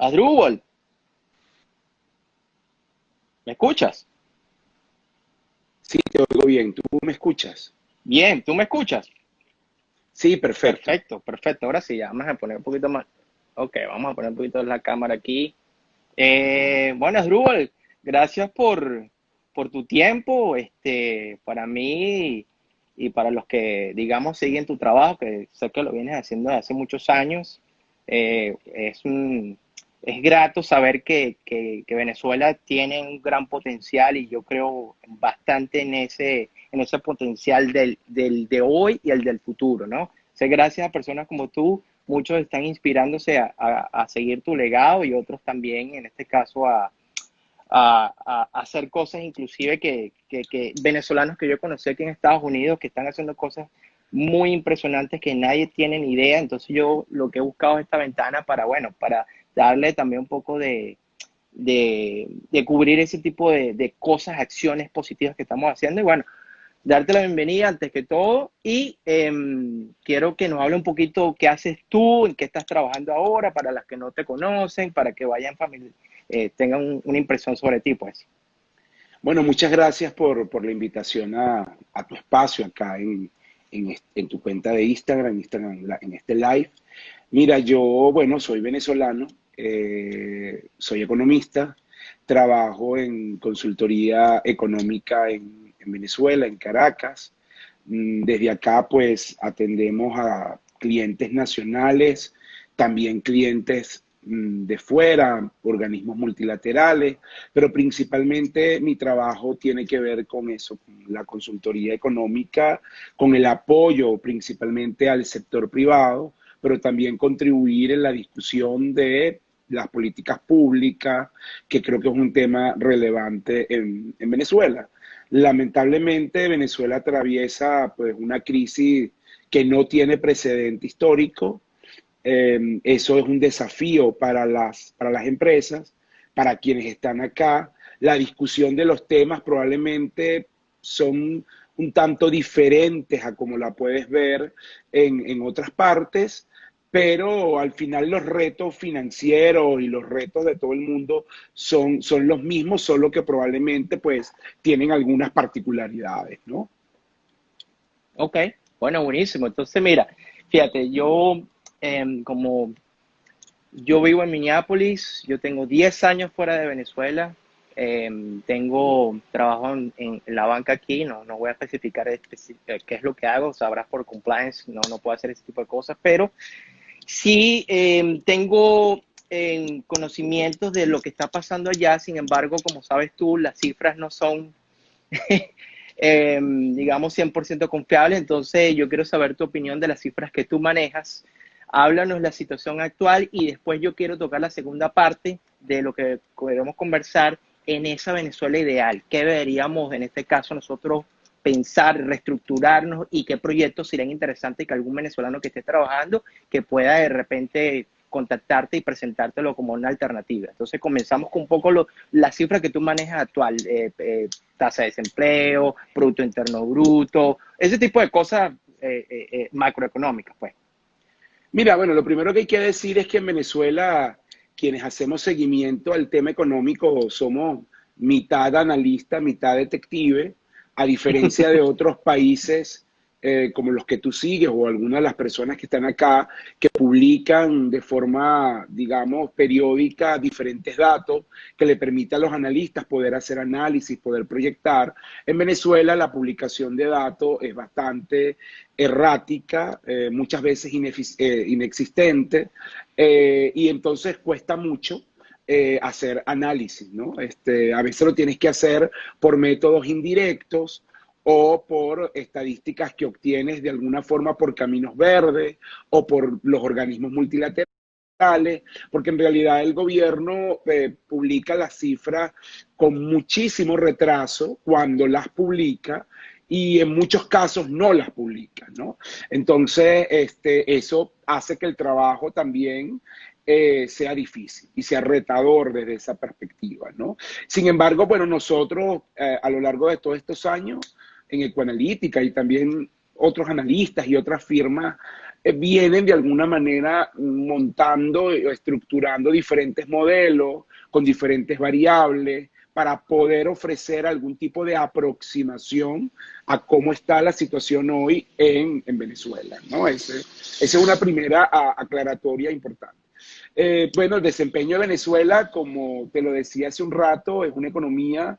Asdrúbal, ¿me escuchas? Sí, te oigo bien. ¿Tú me escuchas? Bien, ¿tú me escuchas? Sí, perfecto. Perfecto, perfecto. Ahora sí, ya vamos a poner un poquito más. Ok, vamos a poner un poquito la cámara aquí. Bueno, Asdrúbal, gracias por tu tiempo. Para mí y para los que, digamos, siguen tu trabajo, que sé que lo vienes haciendo desde hace muchos años, es grato saber que Venezuela tiene un gran potencial y yo creo bastante en ese potencial del de hoy y el del futuro, ¿no? Sé gracias a personas como tú muchos están inspirándose a seguir tu legado y otros también, en este caso, a hacer cosas inclusive que venezolanos que yo conocí aquí en Estados Unidos que están haciendo cosas muy impresionantes que nadie tiene ni idea. Entonces yo lo que he buscado es esta ventana para, bueno, para darle también un poco de cubrir ese tipo de cosas, acciones positivas que estamos haciendo. Y bueno, darte la bienvenida antes que todo y quiero que nos hable un poquito qué haces tú, en qué estás trabajando ahora, para las que no te conocen, para que vayan tengan una impresión sobre ti, pues. Bueno, muchas gracias por la invitación a tu espacio acá en tu cuenta de Instagram, en este live. Mira, yo, bueno, soy venezolano, soy economista, trabajo en consultoría económica en Venezuela, en Caracas. Desde acá, pues, atendemos a clientes nacionales, también clientes de fuera, organismos multilaterales, pero principalmente mi trabajo tiene que ver con eso, con la consultoría económica, con el apoyo principalmente al sector privado, pero también contribuir en la discusión de las políticas públicas, que creo que es un tema relevante en Venezuela. Lamentablemente, Venezuela atraviesa pues una crisis que no tiene precedente histórico. Eso es un desafío para las empresas, para quienes están acá. La discusión de los temas probablemente son un tanto diferentes a como la puedes ver en otras partes, pero al final los retos financieros y los retos de todo el mundo son los mismos, solo que probablemente pues tienen algunas particularidades, ¿no? Ok, bueno, buenísimo. Entonces, mira, fíjate, como yo vivo en Minneapolis, yo tengo 10 años fuera de Venezuela, trabajo en la banca aquí, no voy a especificar qué es lo que hago, sabrás por compliance, no puedo hacer ese tipo de cosas, pero sí, tengo conocimientos de lo que está pasando allá. Sin embargo, como sabes tú, las cifras no son, digamos, 100% confiables. Entonces, yo quiero saber tu opinión de las cifras que tú manejas. Háblanos la situación actual y después yo quiero tocar la segunda parte de lo que queremos conversar en esa Venezuela ideal. ¿Qué deberíamos, en este caso, nosotros pensar, reestructurarnos y qué proyectos serían interesantes que algún venezolano que esté trabajando que pueda de repente contactarte y presentártelo como una alternativa? Entonces comenzamos con un poco la cifra que tú manejas actual, tasa de desempleo, Producto Interno Bruto, ese tipo de cosas macroeconómicas, pues. Mira, bueno, lo primero que hay que decir es que en Venezuela, quienes hacemos seguimiento al tema económico, somos mitad analista, mitad detective, a diferencia de otros países como los que tú sigues o algunas de las personas que están acá, que publican de forma, digamos, periódica diferentes datos que le permite a los analistas poder hacer análisis, poder proyectar. En Venezuela la publicación de datos es bastante errática, muchas veces inexistente, y entonces cuesta mucho hacer análisis, ¿no? A veces lo tienes que hacer por métodos indirectos o por estadísticas que obtienes de alguna forma por caminos verdes o por los organismos multilaterales, porque en realidad el gobierno publica las cifras con muchísimo retraso cuando las publica y en muchos casos no las publica, ¿no? Entonces, eso hace que el trabajo también sea difícil y sea retador desde esa perspectiva, ¿no? Sin embargo, bueno, nosotros a lo largo de todos estos años en Ecoanalítica y también otros analistas y otras firmas vienen de alguna manera montando o estructurando diferentes modelos con diferentes variables para poder ofrecer algún tipo de aproximación a cómo está la situación hoy en Venezuela, ¿no? Esa es una primera aclaratoria importante. Bueno, el desempeño de Venezuela, como te lo decía hace un rato, es una economía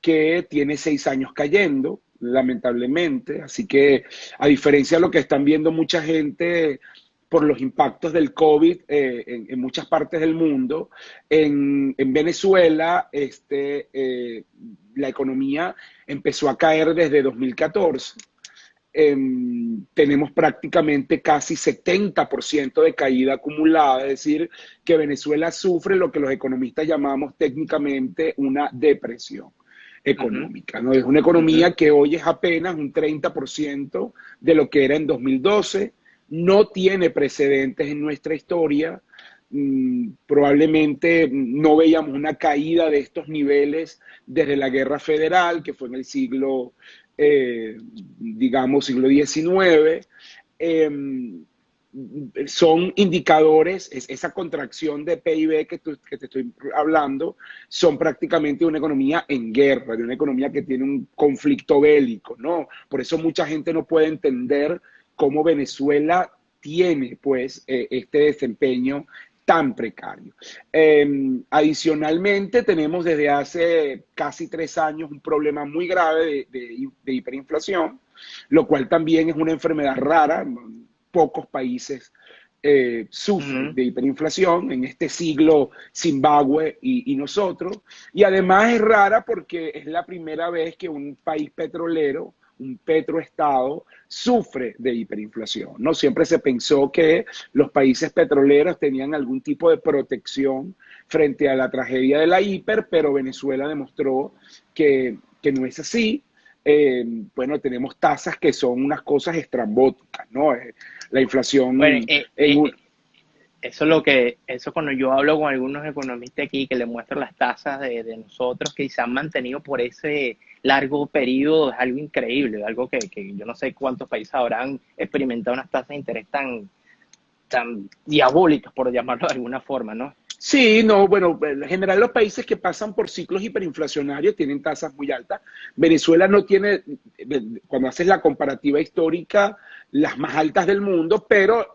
que tiene 6 años cayendo, lamentablemente. Así que, a diferencia de lo que están viendo mucha gente por los impactos del COVID en muchas partes del mundo, en Venezuela la economía empezó a caer desde 2014. Tenemos prácticamente casi 70% de caída acumulada, es decir, que Venezuela sufre lo que los economistas llamamos técnicamente una depresión económica, ¿no? Es una economía que hoy es apenas un 30% de lo que era en 2012, no tiene precedentes en nuestra historia, probablemente no veíamos una caída de estos niveles desde la Guerra Federal, que fue en el digamos, siglo XIX. Son indicadores, esa contracción de PIB que te estoy hablando, son prácticamente una economía en guerra, de una economía que tiene un conflicto bélico, ¿no? Por eso mucha gente no puede entender cómo Venezuela tiene, pues, este desempeño tan precario. Adicionalmente, tenemos desde hace casi 3 años un problema muy grave de hiperinflación, lo cual también es una enfermedad rara. Pocos países sufren de hiperinflación, en este siglo Zimbabue y nosotros, y además es rara porque es la primera vez que un país petrolero, un petroestado, sufre de hiperinflación, ¿no? Siempre se pensó que los países petroleros tenían algún tipo de protección frente a la tragedia de la hiper, pero Venezuela demostró que no es así. Bueno, tenemos tasas que son unas cosas estrambóticas, ¿no? La inflación Bueno, en eso eso cuando yo hablo con algunos economistas aquí que le muestran las tasas de nosotros que se han mantenido por ese largo periodo, es algo increíble, algo que yo no sé cuántos países habrán experimentado unas tasas de interés tan diabólicas, por llamarlo de alguna forma, ¿no? Sí, no, bueno, en general los países que pasan por ciclos hiperinflacionarios tienen tasas muy altas. Venezuela no tiene, cuando haces la comparativa histórica, las más altas del mundo, pero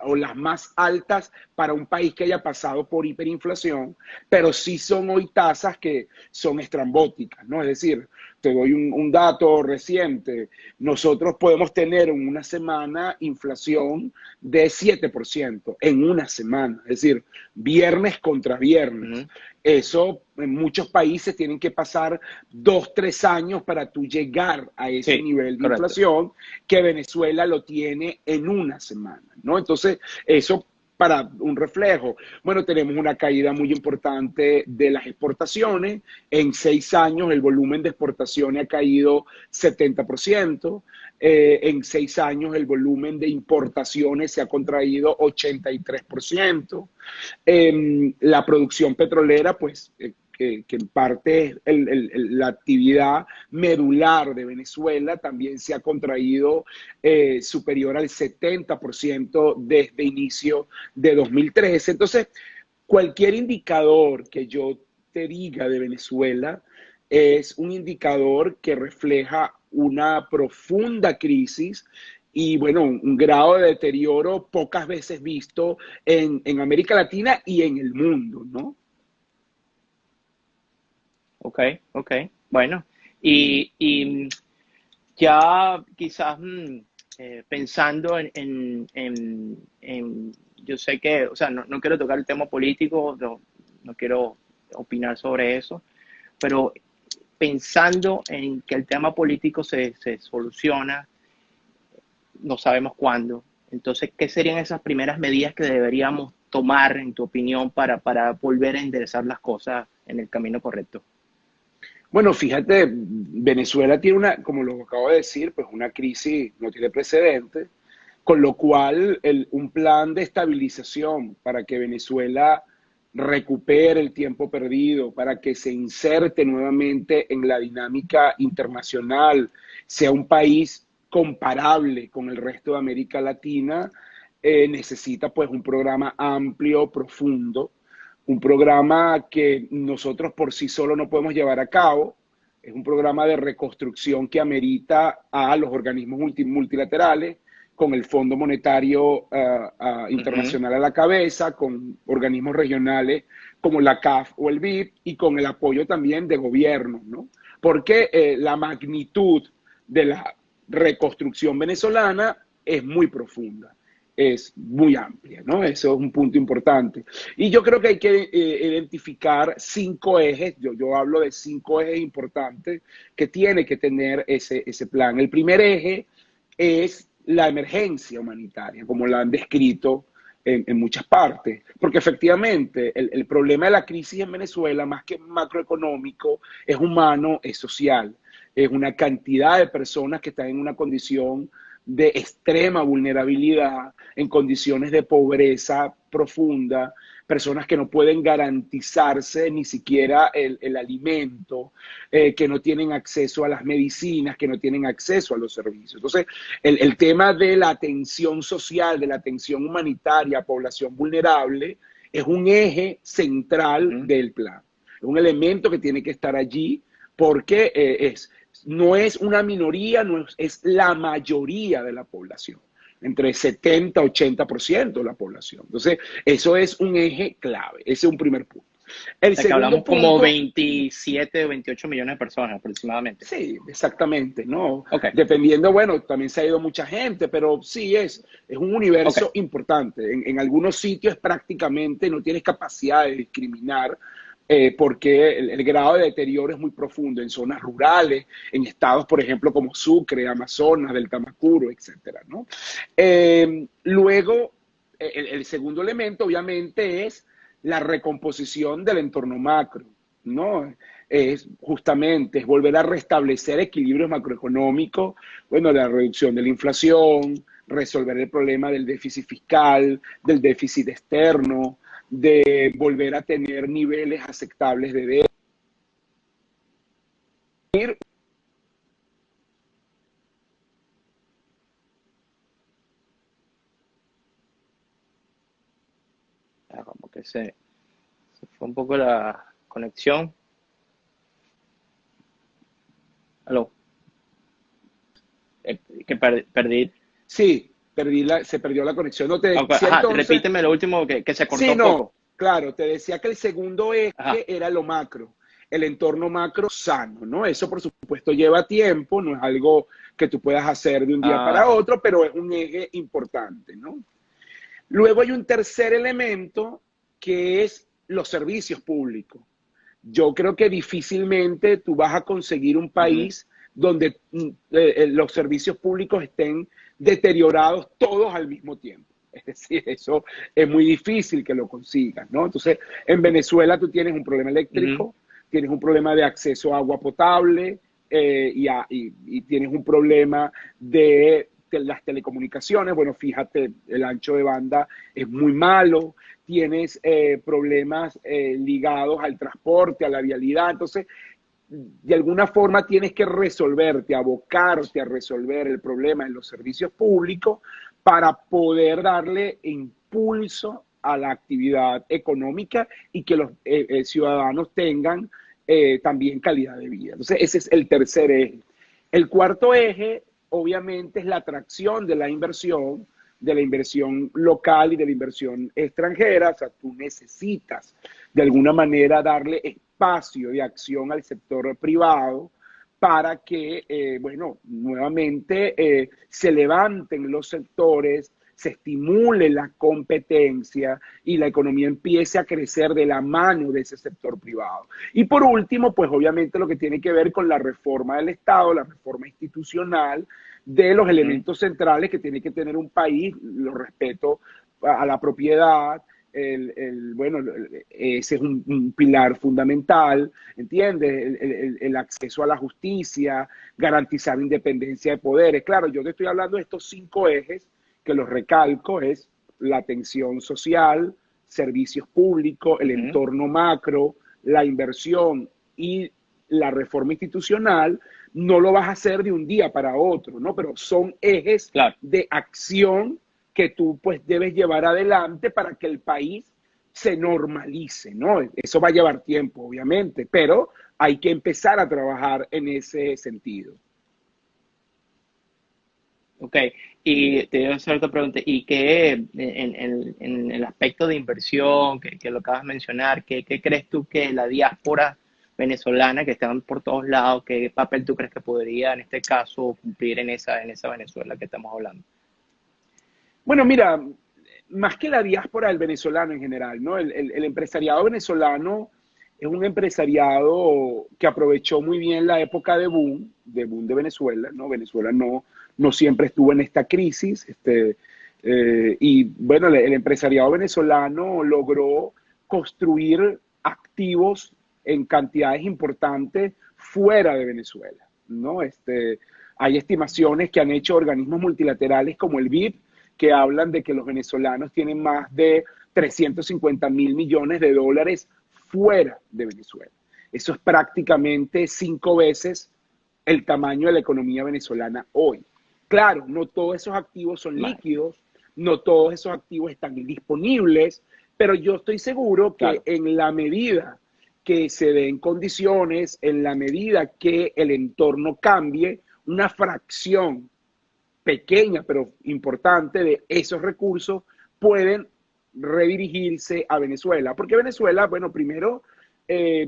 o las más altas para un país que haya pasado por hiperinflación, pero sí son hoy tasas que son estrambóticas, ¿no? Es decir, te doy un dato reciente. Nosotros podemos tener en una semana inflación de 7% en una semana, es decir, viernes contra viernes. Eso en muchos países tienen que pasar 2, 3 años para tú llegar a ese Sí, nivel de correcto. inflación que Venezuela lo tiene en una semana, ¿no? Entonces, eso para un reflejo. Bueno, tenemos una caída muy importante de las exportaciones. En 6 años el volumen de exportaciones ha caído 70%. En 6 años el volumen de importaciones se ha contraído 83%. La producción petrolera, pues, que en parte es la actividad medular de Venezuela, también se ha contraído superior al 70% desde inicio de 2013. Entonces, cualquier indicador que yo te diga de Venezuela es un indicador que refleja una profunda crisis y, bueno, un grado de deterioro pocas veces visto en América Latina y en el mundo, ¿no? Ok, ok. Bueno, y ya quizás pensando yo sé que, o sea, no quiero tocar el tema político, no quiero opinar sobre eso, pero pensando en que el tema político se soluciona, no sabemos cuándo. Entonces, ¿qué serían esas primeras medidas que deberíamos tomar, en tu opinión, para volver a enderezar las cosas en el camino correcto? Bueno, fíjate, Venezuela tiene una, como lo acabo de decir, pues una crisis no tiene precedentes, con lo cual un plan de estabilización para que Venezuela recupere el tiempo perdido, para que se inserte nuevamente en la dinámica internacional, sea un país comparable con el resto de América Latina, necesita pues un programa amplio, profundo, un programa que nosotros por sí solo no podemos llevar a cabo. Es un programa de reconstrucción que amerita a los organismos multilaterales, con el Fondo Monetario Internacional a la cabeza, con organismos regionales como la CAF o el BID y con el apoyo también de gobiernos, ¿no? Porque la magnitud de la reconstrucción venezolana es muy profunda, es muy amplia, ¿no? Eso es un punto importante. Y yo creo que hay que identificar 5 ejes, yo hablo de 5 ejes importantes que tiene que tener ese plan. El primer eje es la emergencia humanitaria, como la han descrito en muchas partes, porque efectivamente el problema de la crisis en Venezuela, más que macroeconómico, es humano, es social, es una cantidad de personas que están en una condición de extrema vulnerabilidad, en condiciones de pobreza profunda, personas que no pueden garantizarse ni siquiera el alimento, que no tienen acceso a las medicinas, que no tienen acceso a los servicios. Entonces, el tema de la atención social, de la atención humanitaria a población vulnerable, es un eje central del plan. Es un elemento que tiene que estar allí porque no es una minoría, no es la mayoría de la población, entre 70 y 80% de la población. Entonces, eso es un eje clave, ese es un primer punto. El O sea, que segundo hablamos como punto, 27 o 28 millones de personas aproximadamente. sí, exactamente, ¿no? Ok, Dependiendo, bueno, también se ha ido mucha gente, pero sí es un universo ok. importante. En algunos sitios prácticamente no tienes capacidad de discriminar porque el grado de deterioro es muy profundo en zonas rurales, en estados, por ejemplo, como Sucre, Amazonas, del Tamacuro, etcétera, ¿no? Luego, el segundo elemento, obviamente, es la recomposición del entorno macro, ¿no? Es justamente es volver a restablecer equilibrios macroeconómicos, bueno, la reducción de la inflación, resolver el problema del déficit fiscal, del déficit externo, de volver a tener niveles aceptables de deuda. Como que se fue un poco la conexión. Aló, que perdí. Sí, se perdió la conexión. No te Ok, decía ajá, entonces, repíteme lo último que se cortó sí, un no, poco. claro, te decía que el segundo eje Ajá. era lo macro, el entorno macro sano, ¿no? Eso por supuesto lleva tiempo, no es algo que tú puedas hacer de un día para Ajá. otro, pero es un eje importante, ¿no? Luego hay un tercer elemento que es los servicios públicos. Yo creo que difícilmente tú vas a conseguir un Ujú. país donde los servicios públicos estén deteriorados todos al mismo tiempo. Es decir, eso es muy difícil que lo consigas, ¿no? Entonces, en Venezuela tú tienes un problema Ujú. eléctrico, tienes un problema de acceso a agua potable y tienes un problema de las telecomunicaciones. Bueno, fíjate, el ancho de banda es muy malo, tienes problemas ligados al transporte, a la vialidad. Entonces, de alguna forma tienes que resolverte, abocarte a resolver el problema en los servicios públicos para poder darle impulso a la actividad económica y que los ciudadanos tengan también calidad de vida. Entonces, ese es el tercer eje. El cuarto eje, obviamente, es la atracción de la inversión local y de la inversión extranjera. O sea, tú necesitas de alguna manera darle espacio de acción al sector privado para que, bueno, nuevamente se levanten los sectores, se estimule la competencia y la economía empiece a crecer de la mano de ese sector privado. Y por último, pues obviamente lo que tiene que ver con la reforma del Estado, la reforma institucional, de los Ujú. elementos centrales que tiene que tener un país, los respeto a la propiedad, bueno, ese es un pilar fundamental, ¿entiendes? El acceso a la justicia, garantizar independencia de poderes. Claro, yo te estoy hablando de estos 5 ejes, que los recalco, es la atención social, servicios públicos, el Ujú. entorno macro, la inversión y la reforma institucional, no lo vas a hacer de un día para otro, ¿no? Pero son ejes Claro. de acción que tú pues debes llevar adelante para que el país se normalice, ¿no? Eso va a llevar tiempo, obviamente, pero hay que empezar a trabajar en ese sentido. Ok, y te voy a hacer otra pregunta. ¿Y qué en el aspecto de inversión que lo acabas de mencionar, qué crees tú que la diáspora venezolana que están por todos lados, qué papel tú crees que podría en este caso cumplir en esa Venezuela que estamos hablando? Bueno, mira, más que la diáspora del venezolano en general, ¿no? El empresariado venezolano es un empresariado que aprovechó muy bien la época de boom de Venezuela, ¿no? Venezuela no siempre estuvo en esta crisis, y bueno, el empresariado venezolano logró construir activos en cantidades importantes fuera de Venezuela, ¿no? Hay estimaciones que han hecho organismos multilaterales como el BIP, que hablan de que los venezolanos tienen más de 350 mil millones de dólares fuera de Venezuela. Eso es prácticamente 5 veces el tamaño de la economía venezolana hoy. Claro, no todos esos activos son Vale, líquidos, no todos esos activos están disponibles, pero yo estoy seguro que claro, en la medida que se den condiciones, en la medida que el entorno cambie, una fracción pequeña pero importante de esos recursos pueden redirigirse a Venezuela. Porque Venezuela, bueno, primero, eh,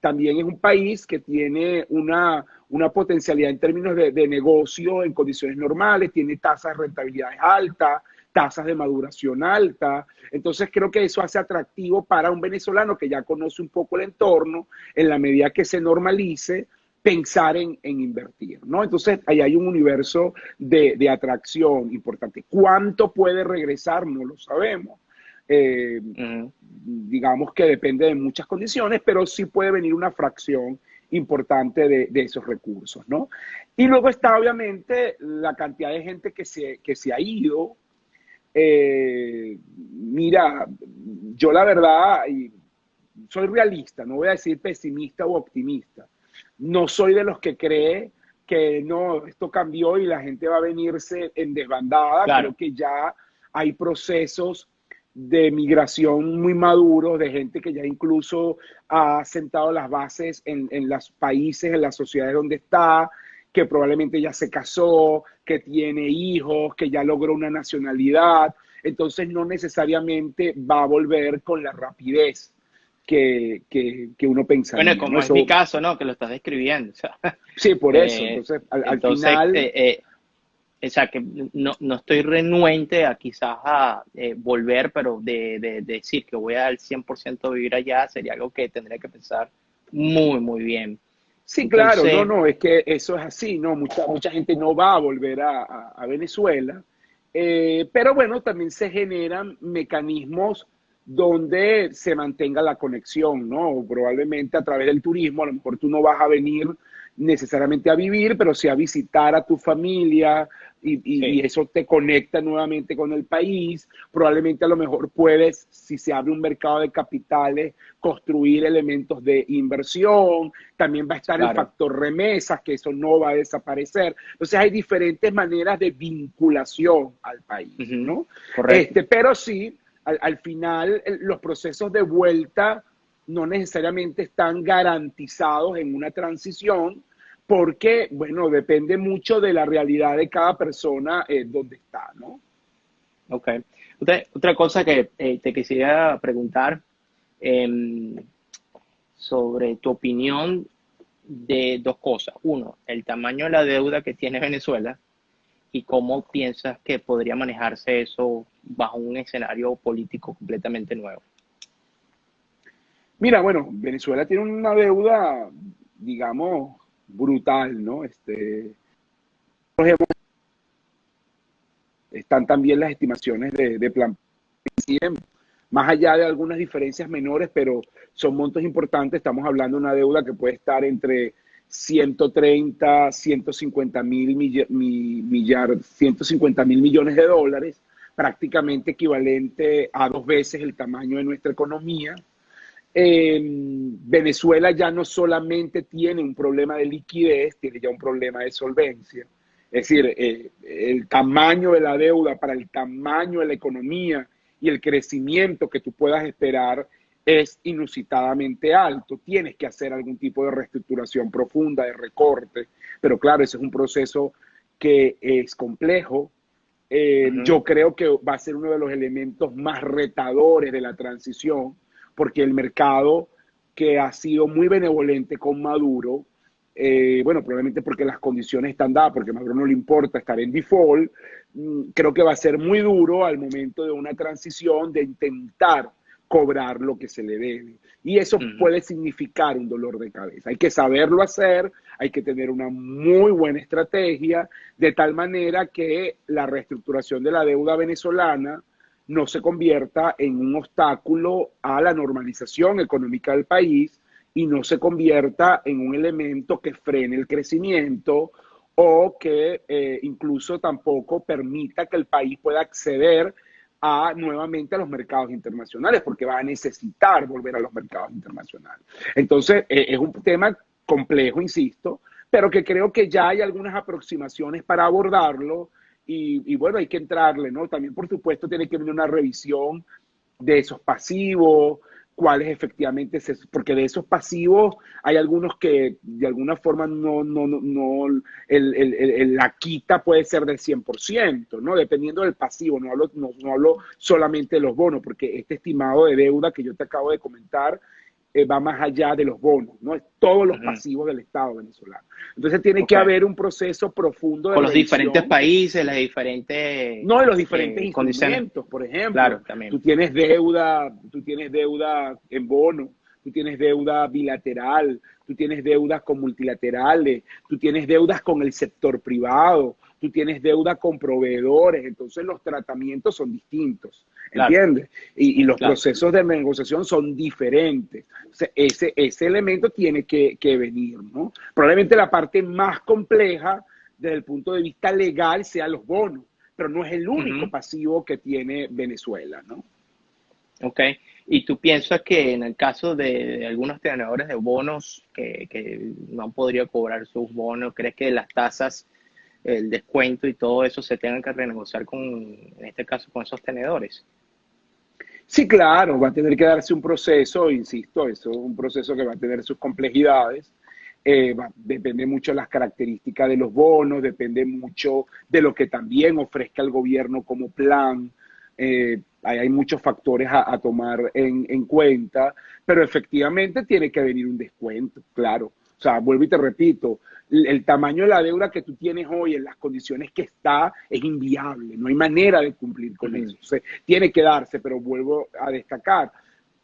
también es un país que tiene una potencialidad en términos de negocio en condiciones normales, tiene tasas de rentabilidad altas, tasas de maduración alta. Entonces creo que eso hace atractivo para un venezolano que ya conoce un poco el entorno, en la medida que se normalice, pensar en invertir, ¿no? Entonces, ahí hay un universo de atracción importante. ¿Cuánto puede regresar? No lo sabemos. ujú, Digamos que depende de muchas condiciones, pero sí puede venir una fracción importante de esos recursos, ¿no? Y luego está obviamente la cantidad de gente que se ha ido. Mira, yo la verdad, soy realista, no voy a decir pesimista o optimista. No soy de los que cree que no, esto cambió y la gente va a venirse en desbandada. Creo claro, que ya hay procesos de migración muy maduros, de gente que ya incluso ha sentado las bases en los países, en las sociedades donde está, que probablemente ya se casó, que tiene hijos, que ya logró una nacionalidad. Entonces no necesariamente va a volver con la rapidez que uno bueno, pensaría, ¿no? como es mi Eso, caso, ¿no? Que lo estás describiendo. O sea, sí, por eso. eh, Entonces, al entonces, final, o sea, que no estoy renuente a quizás a volver, pero de decir que voy al 100% vivir allá sería algo que tendría que pensar muy bien. sí, claro, no, Entonces, no, es que eso es así, ¿no? Mucha gente no va a volver a Venezuela, pero bueno, también se generan mecanismos donde se mantenga la conexión, ¿no? Probablemente a través del turismo, a lo mejor tú no vas a venir necesariamente a vivir, pero sí a visitar a tu familia y sí. eso te conecta nuevamente con el país. Probablemente a lo mejor puedes, si se abre un mercado de capitales, construir elementos de inversión. También va a estar el Claro, factor remesas, que eso no va a desaparecer. Entonces hay diferentes maneras de vinculación al país, ujú, ¿no? correcto. Pero sí, al final los procesos de vuelta no necesariamente están garantizados en una transición, porque, bueno, depende mucho de la realidad de cada persona donde está, ¿no? Ok. Otra cosa que te quisiera preguntar em, sobre tu opinión de dos cosas. Uno, el tamaño de la deuda que tiene Venezuela y cómo piensas que podría manejarse eso bajo un escenario político completamente nuevo. Mira, bueno, Venezuela tiene una deuda, digamos, brutal, ¿no? Están también las estimaciones de plan, más allá de algunas diferencias menores, pero son montos importantes. Estamos hablando de una deuda que puede estar entre 130, 150 mil, 150 mil millones de dólares, prácticamente equivalente a 2 veces el tamaño de nuestra economía. Venezuela ya no solamente tiene un problema de liquidez, tiene ya un problema de solvencia. Es decir, el tamaño de la deuda para el tamaño de la economía y el crecimiento que tú puedas esperar es inusitadamente alto. Tienes que hacer algún tipo de reestructuración profunda, de recorte, pero claro, ese es un proceso que es complejo. Ujú, Yo creo que va a ser uno de los elementos más retadores de la transición, porque el mercado que ha sido muy benevolente con Maduro, bueno, probablemente porque las condiciones están dadas, porque a Maduro no le importa estar en default, creo que va a ser muy duro al momento de una transición de intentar cobrar lo que se le debe. Y eso ujú. puede significar un dolor de cabeza. Hay que saberlo hacer, hay que tener una muy buena estrategia, de tal manera que la reestructuración de la deuda venezolana no se convierta en un obstáculo a la normalización económica del país y no se convierta en un elemento que frene el crecimiento o que incluso tampoco permita que el país pueda acceder nuevamente a los mercados internacionales, porque va a necesitar volver a los mercados internacionales. Entonces, es un tema complejo, insisto, pero que creo que ya hay algunas aproximaciones para abordarlo y bueno, hay que entrarle, ¿no? También, por supuesto, tiene que venir una revisión de esos pasivos, cuáles efectivamente, porque de esos pasivos hay algunos que de alguna forma la quita puede ser del 100%, ¿no? Dependiendo del pasivo, no hablo solamente de los bonos, porque este estimado de deuda que yo te acabo de comentar va más allá de los bonos, ¿no? Es todos los Ujú. pasivos del Estado venezolano. Entonces tiene que Ok. haber un proceso profundo de Con los diferentes revisión, países, las diferentes no de los diferentes condiciones. instrumentos. Por ejemplo, Claro, también. tú tienes deuda en bono, tú tienes deuda bilateral, tú tienes deudas con multilaterales, tú tienes deudas con el sector privado, tú tienes deuda con proveedores, entonces los tratamientos son distintos, Claro, ¿entiendes? Y los claro. procesos de negociación son diferentes. O sea, ese elemento tiene que venir, ¿no? Probablemente la parte más compleja desde el punto de vista legal sea los bonos, pero no es el único Ujú. pasivo que tiene Venezuela, ¿no? Ok. ¿Y tú piensas que en el caso de algunos tenedores de bonos que no han podido cobrar sus bonos, crees que las tasas, el descuento y todo eso se tengan que renegociar con, en este caso, con esos tenedores? Sí, claro, va a tener que darse un proceso, insisto, eso es un proceso que va a tener sus complejidades. Depende mucho de las características de los bonos, depende mucho de lo que también ofrezca el gobierno como plan. Hay muchos factores a tomar en cuenta, pero efectivamente tiene que venir un descuento, claro. O sea, vuelvo y te repito, el tamaño de la deuda que tú tienes hoy en las condiciones que está es inviable, no hay manera de cumplir con Ujú, eso. O sea, tiene que darse, pero vuelvo a destacar,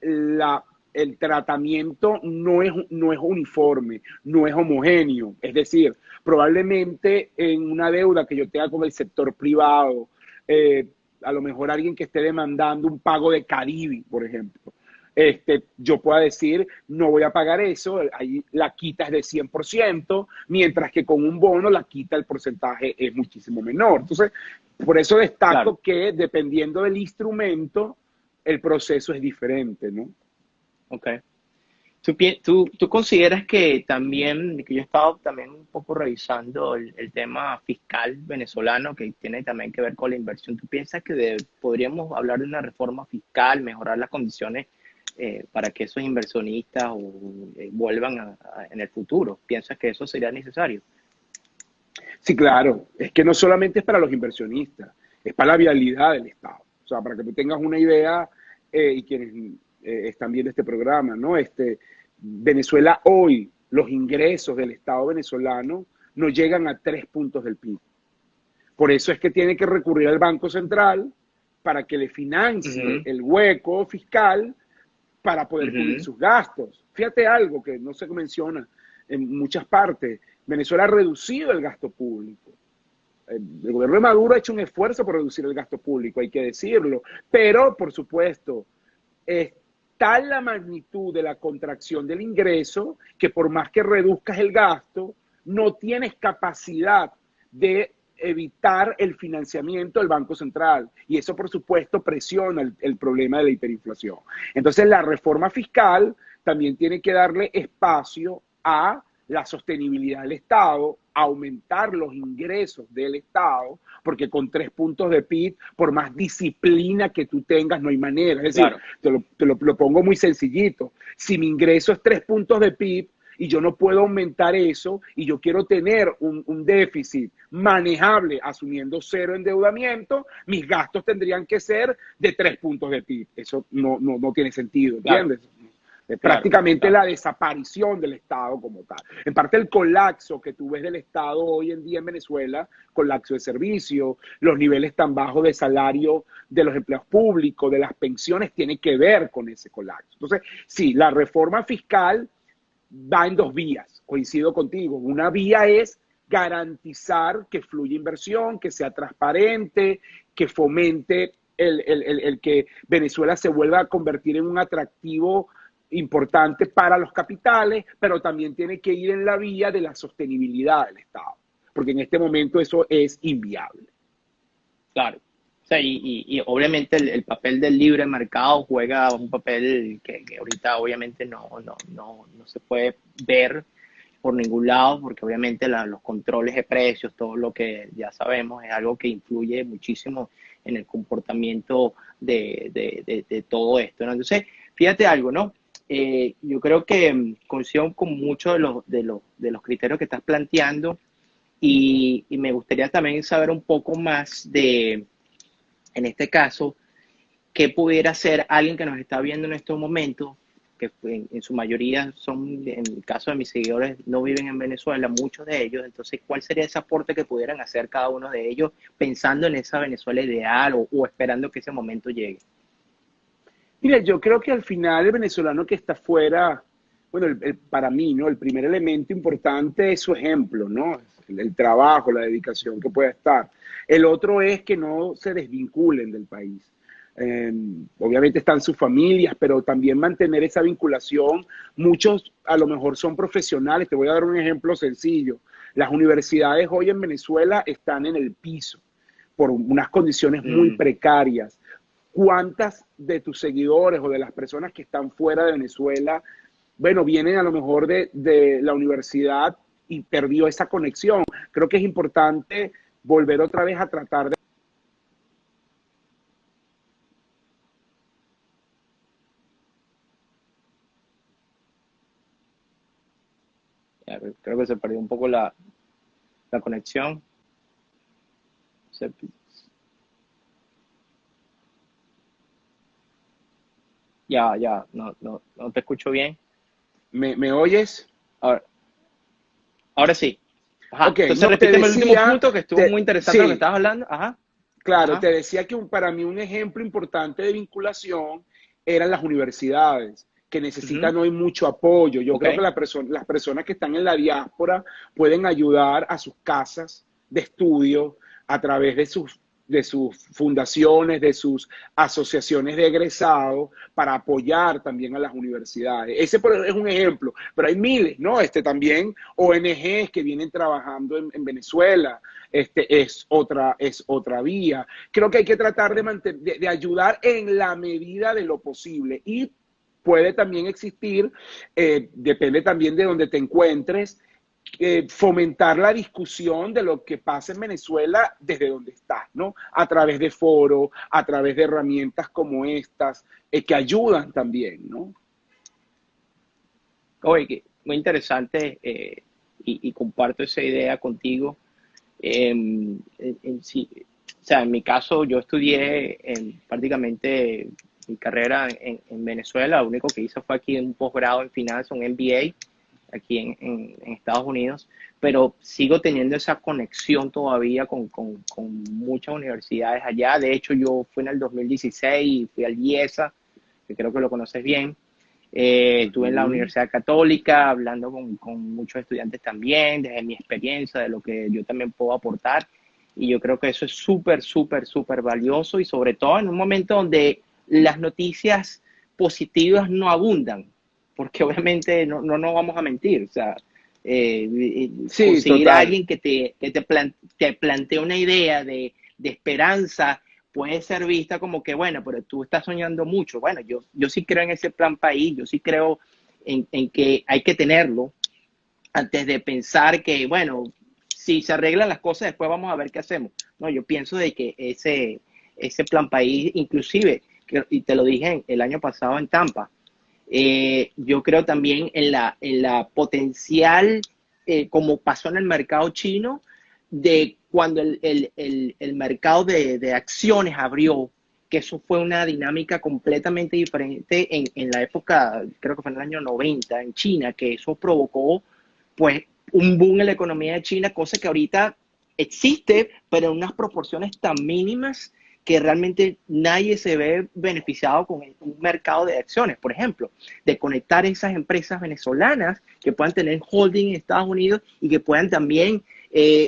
la, el tratamiento no es uniforme, no es homogéneo. Es decir, probablemente en una deuda que yo tenga con el sector privado, eh, a lo mejor alguien que esté demandando un pago de Caribe, por ejemplo, yo pueda decir, no voy a pagar eso, ahí la quita es de 100%, mientras que con un bono la quita el porcentaje es muchísimo menor. Entonces, por eso claro. destaco que dependiendo del instrumento, el proceso es diferente, ¿no? Ok. ¿Tú consideras que también, que yo he estado también un poco revisando el tema fiscal venezolano, que tiene también que ver con la inversión? ¿Tú piensas que podríamos hablar de una reforma fiscal, mejorar las condiciones para que esos inversionistas vuelvan en el futuro? ¿Piensas que eso sería necesario? Sí, claro, es que no solamente es para los inversionistas, es para la viabilidad del Estado. O sea, para que tú tengas una idea, y quienes están viendo este programa, ¿no? Venezuela hoy, los ingresos del Estado venezolano no llegan a 3 puntos del PIB. Por eso es que tiene que recurrir al Banco Central para que le financie Ujú, el hueco fiscal para poder cubrir ujú, sus gastos. Fíjate algo que no se menciona en muchas partes. Venezuela ha reducido el gasto público. El gobierno de Maduro ha hecho un esfuerzo por reducir el gasto público, hay que decirlo. Pero, por supuesto, es tal la magnitud de la contracción del ingreso que por más que reduzcas el gasto, no tienes capacidad de evitar el financiamiento del Banco Central. Y eso, por supuesto, presiona el problema de la hiperinflación. Entonces, la reforma fiscal también tiene que darle espacio a la sostenibilidad del Estado, aumentar los ingresos del Estado, porque con 3 puntos de PIB, por más disciplina que tú tengas, no hay manera. Es decir, Claro. te lo pongo muy sencillito. Si mi ingreso es 3 puntos de PIB, y yo no puedo aumentar eso, y yo quiero tener un déficit manejable asumiendo cero endeudamiento, mis gastos tendrían que ser de 3 puntos de PIB. Eso no tiene sentido, ¿entiendes? Claro. Es Claro, prácticamente claro. la desaparición del Estado como tal. En parte el colapso que tú ves del Estado hoy en día en Venezuela, colapso de servicios, los niveles tan bajos de salario de los empleados públicos, de las pensiones, tiene que ver con ese colapso. Entonces, sí, la reforma fiscal va en 2 vías, coincido contigo. Una vía es garantizar que fluya inversión, que sea transparente, que fomente el que Venezuela se vuelva a convertir en un atractivo importante para los capitales, pero también tiene que ir en la vía de la sostenibilidad del Estado, porque en este momento eso es inviable. Claro. O sea, y obviamente el papel del libre mercado juega un papel que ahorita obviamente no se puede ver por ningún lado, porque obviamente los controles de precios, todo lo que ya sabemos, es algo que influye muchísimo en el comportamiento de todo esto, ¿no? Entonces, fíjate algo, ¿no? Yo creo que coincido con muchos de los criterios que estás planteando y me gustaría también saber un poco más en este caso, qué pudiera hacer alguien que nos está viendo en estos momentos, que en su mayoría son, en el caso de mis seguidores, no viven en Venezuela, muchos de ellos. Entonces, ¿cuál sería ese aporte que pudieran hacer cada uno de ellos pensando en esa Venezuela ideal o esperando que ese momento llegue? Mira, yo creo que al final el venezolano que está fuera, bueno, para mí, ¿no? El primer elemento importante es su ejemplo, ¿no? El trabajo, la dedicación que pueda estar. El otro es que no se desvinculen del país. Eh, Obviamente están sus familias, pero también mantener esa vinculación. Muchos a lo mejor son profesionales. Te voy a dar un ejemplo sencillo. Las universidades hoy en Venezuela están en el piso por unas condiciones muy Mm, precarias. ¿Cuántas de tus seguidores o de las personas que están fuera de Venezuela, bueno, vienen a lo mejor de la universidad y perdió esa conexión? Creo que es importante volver otra vez a tratar de... ya, creo que se perdió un poco la conexión. Se- ya, no te escucho bien. ¿Me oyes? Ahora, ahora sí. Ajá, Ok, entonces no, te repíteme el último decía, punto que estuvo muy interesante lo que sí, estabas hablando. Ajá, claro, ajá. te decía que para mí un ejemplo importante de vinculación eran las universidades, que Ujú. necesitan hoy mucho apoyo. Yo Ok. creo que las personas que están en la diáspora pueden ayudar a sus casas de estudio a través de sus fundaciones, de sus asociaciones de egresados, para apoyar también a las universidades. Ese es un ejemplo, pero hay miles, ¿no? También ONGs que vienen trabajando en Venezuela, es otra vía. Creo que hay que tratar de ayudar en la medida de lo posible y puede también existir, depende también de donde te encuentres, fomentar la discusión de lo que pasa en Venezuela desde donde estás, ¿no? A través de foros, a través de herramientas como estas, que ayudan también, ¿no? Oye, muy interesante y comparto esa idea contigo. Sí, o sea, en mi caso, yo estudié prácticamente mi carrera en Venezuela. Lo único que hice fue aquí un posgrado en finanzas, un MBA, aquí en Estados Unidos, pero sigo teniendo esa conexión todavía con muchas universidades allá. De hecho, yo fui en el 2016 y fui al IESA, que creo que lo conoces bien. Estuve en la Ujú. Universidad Católica hablando con muchos estudiantes también, desde mi experiencia, de lo que yo también puedo aportar. Y yo creo que eso es súper, súper, súper valioso y sobre todo en un momento donde las noticias positivas no abundan, porque obviamente no nos vamos a mentir. O sea, Sí, conseguir a total. alguien que te plantee una idea de esperanza puede ser vista como que, bueno, pero tú estás soñando mucho. Bueno, yo sí creo en ese plan país, yo sí creo en que hay que tenerlo antes de pensar que, bueno, si se arreglan las cosas, después vamos a ver qué hacemos. No, yo pienso de que ese plan país, inclusive, y te lo dije el año pasado en Tampa, yo creo también en la potencial, como pasó en el mercado chino, de cuando el mercado de acciones abrió, que eso fue una dinámica completamente diferente en la época, creo que fue en el año 90 en China, que eso provocó pues un boom en la economía de China, cosa que ahorita existe, pero en unas proporciones tan mínimas que realmente nadie se ve beneficiado con un mercado de acciones, por ejemplo, de conectar esas empresas venezolanas que puedan tener holding en Estados Unidos y que puedan también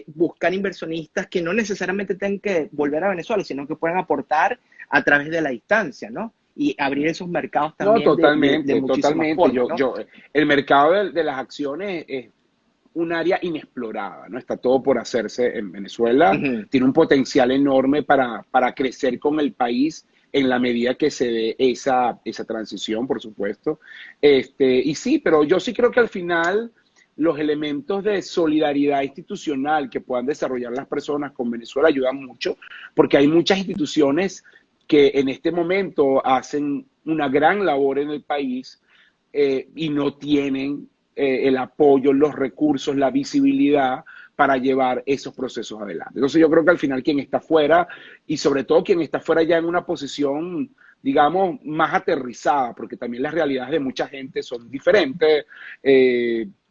buscar inversionistas que no necesariamente tengan que volver a Venezuela, sino que puedan aportar a través de la distancia, ¿no? Y abrir esos mercados No, también de totalmente, muchísimas totalmente. formas, ¿no? El mercado de las acciones es un área inexplorada, ¿no? Está todo por hacerse en Venezuela. Uh -huh. Tiene un potencial enorme para crecer con el país en la medida que se dé esa transición, por supuesto. Y sí, pero yo sí creo que al final los elementos de solidaridad institucional que puedan desarrollar las personas con Venezuela ayudan mucho, porque hay muchas instituciones que en este momento hacen una gran labor en el país y no tienen el apoyo, los recursos, la visibilidad para llevar esos procesos adelante. Entonces yo creo que al final quien está fuera, y sobre todo quien está fuera ya en una posición, digamos, más aterrizada, porque también las realidades de mucha gente son diferentes,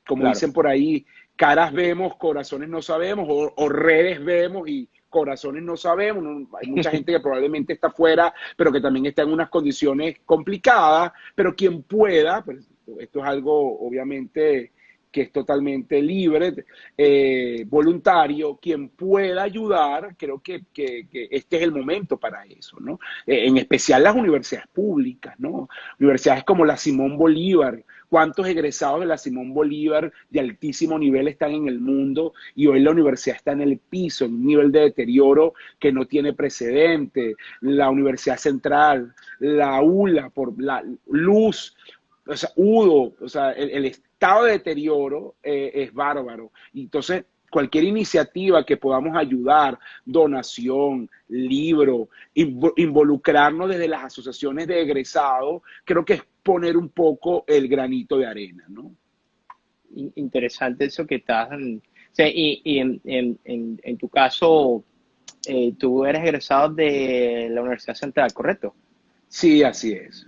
como Claro. dicen por ahí, caras vemos, corazones no sabemos, o redes vemos y corazones no sabemos. ¿No? Hay mucha gente que probablemente está fuera, pero que también está en unas condiciones complicadas, pero quien pueda, pues, esto es algo obviamente que es totalmente libre, voluntario, quien pueda ayudar, creo que este es el momento para eso, ¿no? En especial las universidades públicas, ¿no? Universidades como la Simón Bolívar. ¿Cuántos egresados de la Simón Bolívar de altísimo nivel están en el mundo? Y hoy la universidad está en el piso, en un nivel de deterioro que no tiene precedente. La Universidad Central, la ULA, por la luz, o sea, UDO, o sea, el estado de deterioro es bárbaro. Entonces, cualquier iniciativa que podamos ayudar, donación, libro, involucrarnos desde las asociaciones de egresados, creo que es poner un poco el granito de arena, ¿no? Interesante eso que estás. O sea, y en tu caso, tú eres egresado de la Universidad Central, ¿correcto? Sí, así es,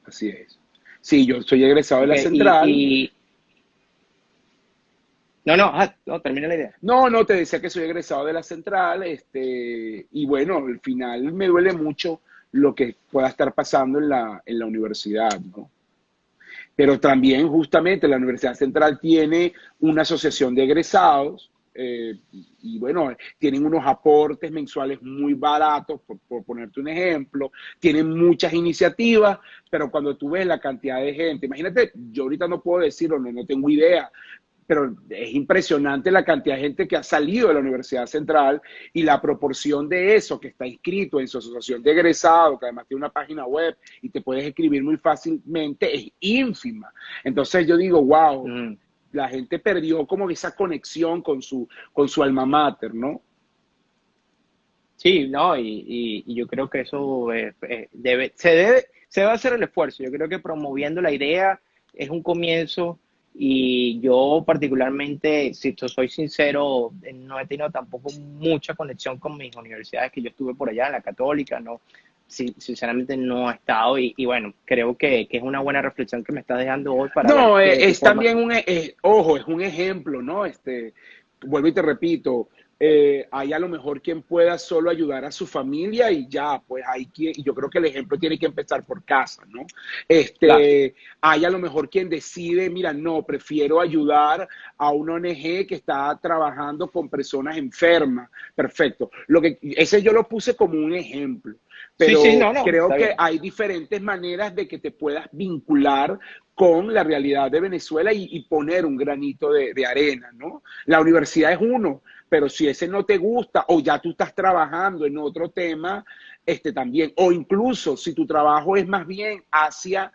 así es. Sí, yo soy egresado de Ok, la Central. no, no, no, termina la idea. No, no, te decía que soy egresado de la Central, y bueno, al final me duele mucho lo que pueda estar pasando en la universidad, ¿no? Pero también justamente la Universidad Central tiene una asociación de egresados y bueno, tienen unos aportes mensuales muy baratos, por ponerte un ejemplo, tienen muchas iniciativas, pero cuando tú ves la cantidad de gente, imagínate, yo ahorita no puedo decirlo, no tengo idea, pero es impresionante la cantidad de gente que ha salido de la Universidad Central y la proporción de eso que está inscrito en su asociación de egresados, que además tiene una página web y te puedes escribir muy fácilmente, es ínfima. Entonces yo digo, wow, Mm. la gente perdió como esa conexión con su alma mater, ¿no? Sí, no, y yo creo que eso se debe hacer el esfuerzo. Yo creo que promoviendo la idea es un comienzo y yo particularmente, si te soy sincero, no he tenido tampoco mucha conexión con mis universidades que yo estuve por allá en la Católica, no, sí, sinceramente no he estado y bueno, creo que es una buena reflexión que me estás dejando hoy para ver No, de qué es forma. también ojo, es un ejemplo, ¿no? Vuelvo y te repito, hay a lo mejor quien pueda solo ayudar a su familia y ya, pues hay quien, y yo creo que el ejemplo tiene que empezar por casa, ¿no? Claro. Hay a lo mejor quien decide, mira, no, prefiero ayudar a una ONG que está trabajando con personas enfermas. Perfecto. Ese yo lo puse como un ejemplo, Sí, sí, pero no, no, creo está que bien. hay diferentes maneras de que te puedas vincular con la realidad de Venezuela y poner un granito de arena, ¿no? La universidad es uno, pero si ese no te gusta o ya tú estás trabajando en otro tema, también, o incluso si tu trabajo es más bien hacia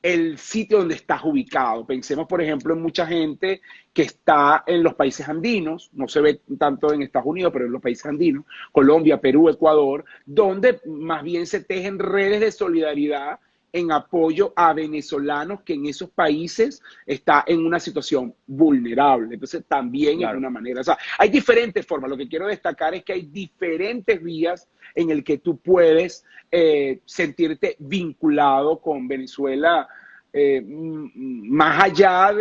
el sitio donde estás ubicado. Pensemos, por ejemplo, en mucha gente que está en los países andinos, no se ve tanto en Estados Unidos, pero en los países andinos, Colombia, Perú, Ecuador, donde más bien se tejen redes de solidaridad en apoyo a venezolanos que en esos países está en una situación vulnerable. Entonces, también es Claro. una manera. O sea, hay diferentes formas. Lo que quiero destacar es que hay diferentes vías en el que tú puedes sentirte vinculado con Venezuela, más allá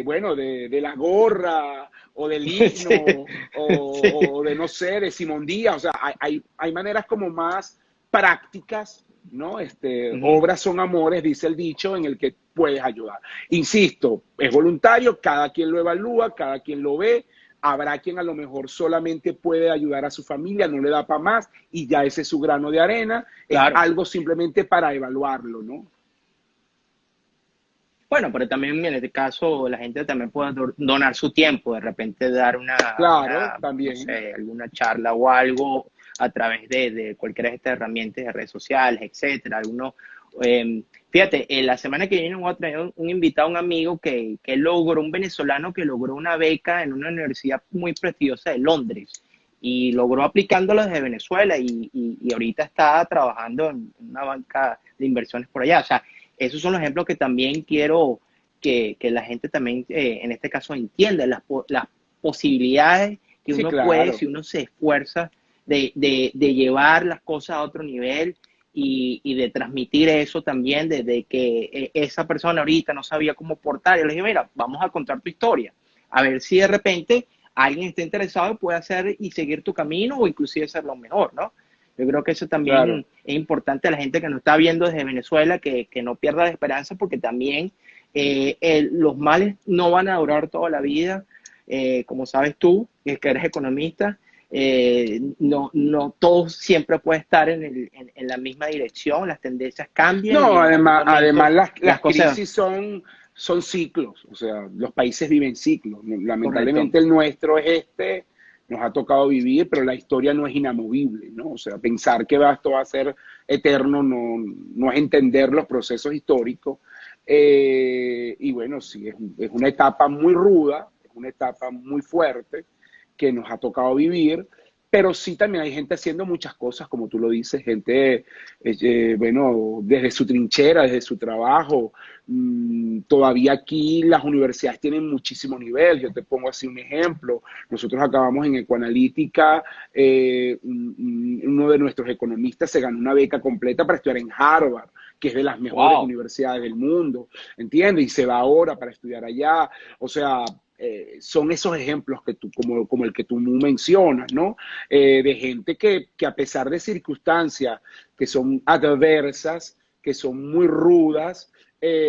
bueno, de la gorra o del Sí, himno sí. o de, no sé, de Simón Díaz. O sea, hay maneras como más prácticas, ¿no? Ujú. Obras son amores, dice el dicho, en el que puedes ayudar. Insisto, es voluntario, cada quien lo evalúa, cada quien lo ve. Habrá quien a lo mejor solamente puede ayudar a su familia, no le da para más y ya ese es su grano de arena. Es Claro. algo simplemente para evaluarlo, ¿no? Bueno, pero también en este caso la gente también puede donar su tiempo, de repente dar Claro, no también. sé, alguna charla o algo a través de cualquiera de estas herramientas de redes sociales, etcétera. Fíjate, la semana que viene voy a traer un invitado, un amigo que logró, un venezolano que logró una beca en una universidad muy prestigiosa de Londres y logró aplicándolo desde Venezuela y ahorita está trabajando en una banca de inversiones por allá. O sea, esos son los ejemplos que también quiero que la gente también, en este caso, entienda las posibilidades que Sí, uno puede, claro. si uno se esfuerza, de llevar las cosas a otro nivel y de transmitir eso también, de que esa persona ahorita no sabía cómo portar. Yo le dije, mira, vamos a contar tu historia, a ver si de repente alguien está interesado y puede hacer y seguir tu camino o inclusive hacerlo mejor, ¿no? Yo creo que eso Claro. también es importante a la gente que nos está viendo desde Venezuela, que no pierda la esperanza, porque también los males no van a durar toda la vida. Como sabes tú, que eres economista, no todo siempre puede estar en la misma dirección, las tendencias cambian y No, en algún además momento las las cosas, crisis son ciclos, o sea, los países viven ciclos. correcto, Lamentablemente el nuestro es nos ha tocado vivir, pero la historia no es inamovible, ¿no? O sea, pensar que esto va a ser eterno no es entender los procesos históricos. Y bueno, sí, es una etapa muy ruda, es una etapa muy fuerte que nos ha tocado vivir, pero sí también hay gente haciendo muchas cosas, como tú lo dices, gente, bueno, desde su trinchera, desde su trabajo. Todavía aquí las universidades tienen muchísimo nivel. Yo te pongo así un ejemplo. Nosotros acabamos en Ecoanalítica, uno de nuestros economistas se ganó una beca completa para estudiar en Harvard, que es de las mejores wow, universidades del mundo, ¿entiendes? Y se va ahora para estudiar allá. O sea, son esos ejemplos que como el que tú mencionas, ¿no? De gente que a pesar de circunstancias que son adversas, que son muy rudas,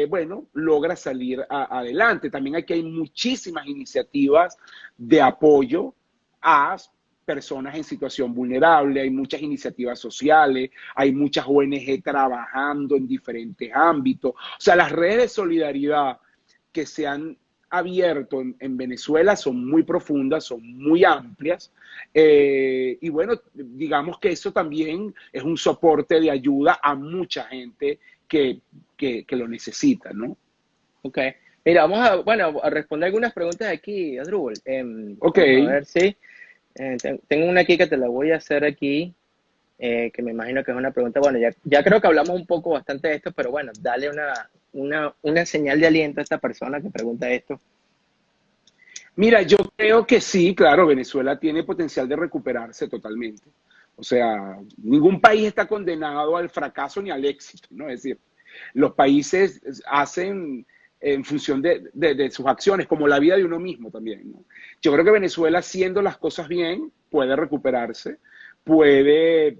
bueno, logra salir adelante. También aquí hay muchísimas iniciativas de apoyo a personas en situación vulnerable, hay muchas iniciativas sociales, hay muchas ONG trabajando en diferentes ámbitos. O sea, las redes de solidaridad que se han abierto en Venezuela son muy profundas, son muy amplias. Y bueno, digamos que eso también es un soporte de ayuda a mucha gente que lo necesita, ¿no? ok. Mira, bueno, a responder algunas preguntas aquí, Adrubal. Ok, Vamos a ver si, tengo una aquí que te la voy a hacer aquí. Que me imagino que es una pregunta, bueno, ya creo que hablamos un poco bastante de esto, pero bueno, dale una señal de aliento a esta persona que pregunta esto. mira, yo creo que sí, claro, Venezuela tiene potencial de recuperarse totalmente. O sea, ningún país está condenado al fracaso ni al éxito, ¿no? Es decir, los países hacen en función de sus acciones, como la vida de uno mismo también, ¿no? Yo creo que Venezuela, haciendo las cosas bien, puede recuperarse, puede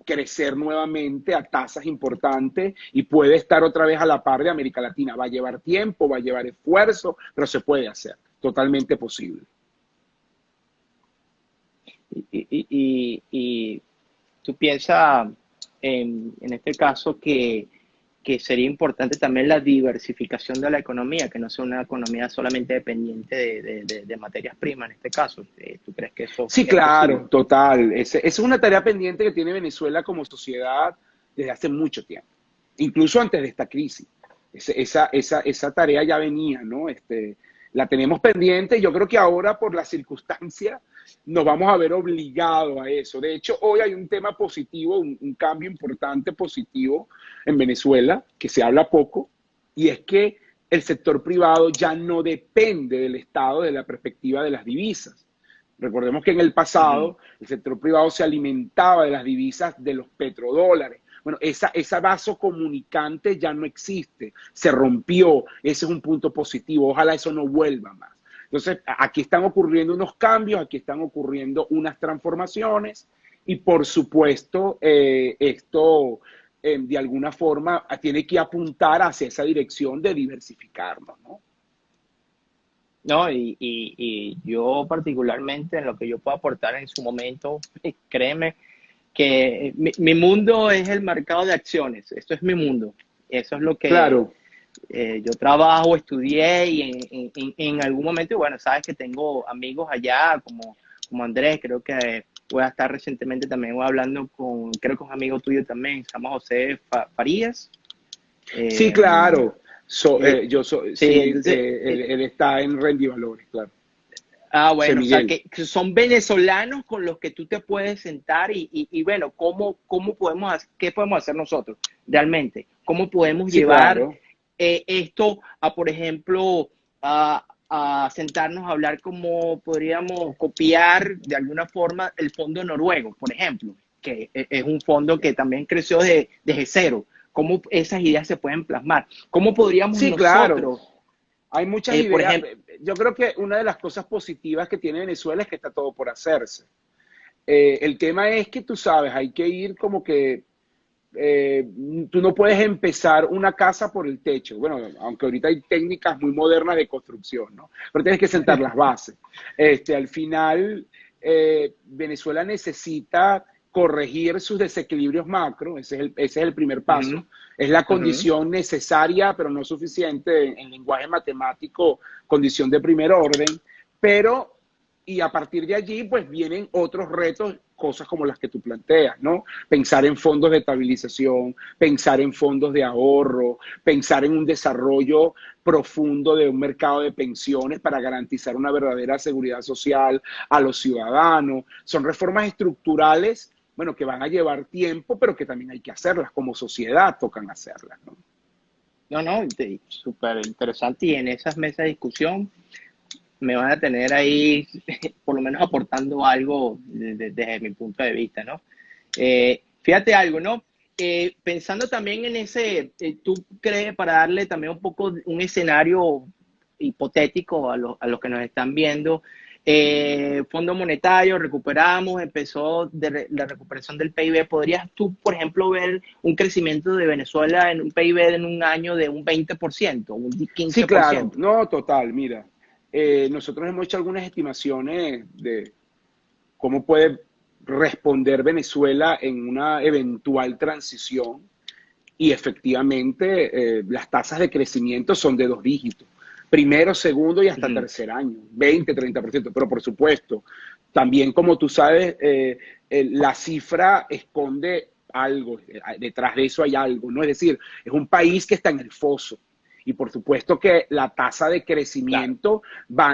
crecer nuevamente a tasas importantes y puede estar otra vez a la par de América Latina. Va a llevar tiempo, va a llevar esfuerzo, pero se puede hacer, totalmente posible. Y tú piensas en este caso que sería importante también la diversificación de la economía, que no sea una economía solamente dependiente de materias primas en este caso. ¿Tú crees que eso Sí, es posible? claro, total. Esa es una tarea pendiente que tiene Venezuela como sociedad desde hace mucho tiempo, incluso antes de esta crisis. Esa tarea ya venía, ¿no? La tenemos pendiente y yo creo que ahora por las circunstancias nos vamos a ver obligados a eso. De hecho, hoy hay un tema positivo, un cambio importante positivo en Venezuela, que se habla poco, y es que el sector privado ya no depende del Estado de la perspectiva de las divisas. Recordemos que en el Ujú. pasado el sector privado se alimentaba de las divisas de los petrodólares. Bueno, esa vaso comunicante ya no existe, se rompió, ese es un punto positivo, ojalá eso no vuelva más. Entonces, aquí están ocurriendo unos cambios, aquí están ocurriendo unas transformaciones y por supuesto esto de alguna forma tiene que apuntar hacia esa dirección de diversificarnos, ¿no? No, y yo particularmente en lo que yo puedo aportar en su momento, créeme que mi mundo es el mercado de acciones, esto es mi mundo, eso es lo que Claro, yo trabajo, estudié y en algún momento, y bueno, sabes que tengo amigos allá como Andrés, creo que voy a estar recientemente también hablando creo que un amigo tuyo también, se llama José Farías. sí, Eh, claro. eh, sí, Sí, entonces, él está en Rendivalores, claro. José bueno, o sea, Miguel. que son venezolanos con los que tú te puedes sentar y bueno, ¿cómo qué podemos hacer nosotros realmente? ¿Cómo podemos Sí, llevar claro. esto a, por ejemplo, a sentarnos a hablar cómo podríamos copiar de alguna forma el fondo noruego, por ejemplo, que es un fondo que también creció desde cero? ¿Cómo esas ideas se pueden plasmar? ¿Cómo podríamos Sí, claro. nosotros, Hay muchas por ideas. ejemplo, Yo creo que una de las cosas positivas que tiene Venezuela es que está todo por hacerse. El tema es que tú sabes, hay que ir como que eh, tú no puedes empezar una casa por el techo. Bueno, aunque ahorita hay técnicas muy modernas de construcción, ¿no? Pero tienes que sentar las bases. Al final, Venezuela necesita corregir sus desequilibrios macro, ese es el primer ujú, paso. Es la ujú. condición necesaria, pero no suficiente en lenguaje matemático, condición de primer orden. Pero y a partir de allí, pues vienen otros retos, cosas como las que tú planteas, ¿no? Pensar en fondos de estabilización, pensar en fondos de ahorro, pensar en un desarrollo profundo de un mercado de pensiones para garantizar una verdadera seguridad social a los ciudadanos. Son reformas estructurales, bueno, que van a llevar tiempo, pero que también hay que hacerlas, como sociedad tocan hacerlas, ¿no? No, no, súper interesante y en esas mesas de discusión me van a tener ahí por lo menos aportando algo desde mi punto de vista, ¿no? Fíjate algo, ¿no? Pensando también en ¿tú crees para darle también un poco un escenario hipotético a los que nos están viendo? Fondo monetario, recuperamos, empezó la recuperación del PIB. ¿Podrías tú, por ejemplo, ver un crecimiento de Venezuela en un PIB en un año de un 20%, un Sí, claro, 15%? no, total, mira, nosotros hemos hecho algunas estimaciones de cómo puede responder Venezuela en una eventual transición y efectivamente las tasas de crecimiento son de dos dígitos. Primero, segundo y hasta Ujú. tercer año, 20-30%. Pero por supuesto, también como tú sabes, la cifra esconde algo, detrás de eso hay algo, ¿no? Es decir, es un país que está en el foso. Y por supuesto que la tasa de Claro. crecimiento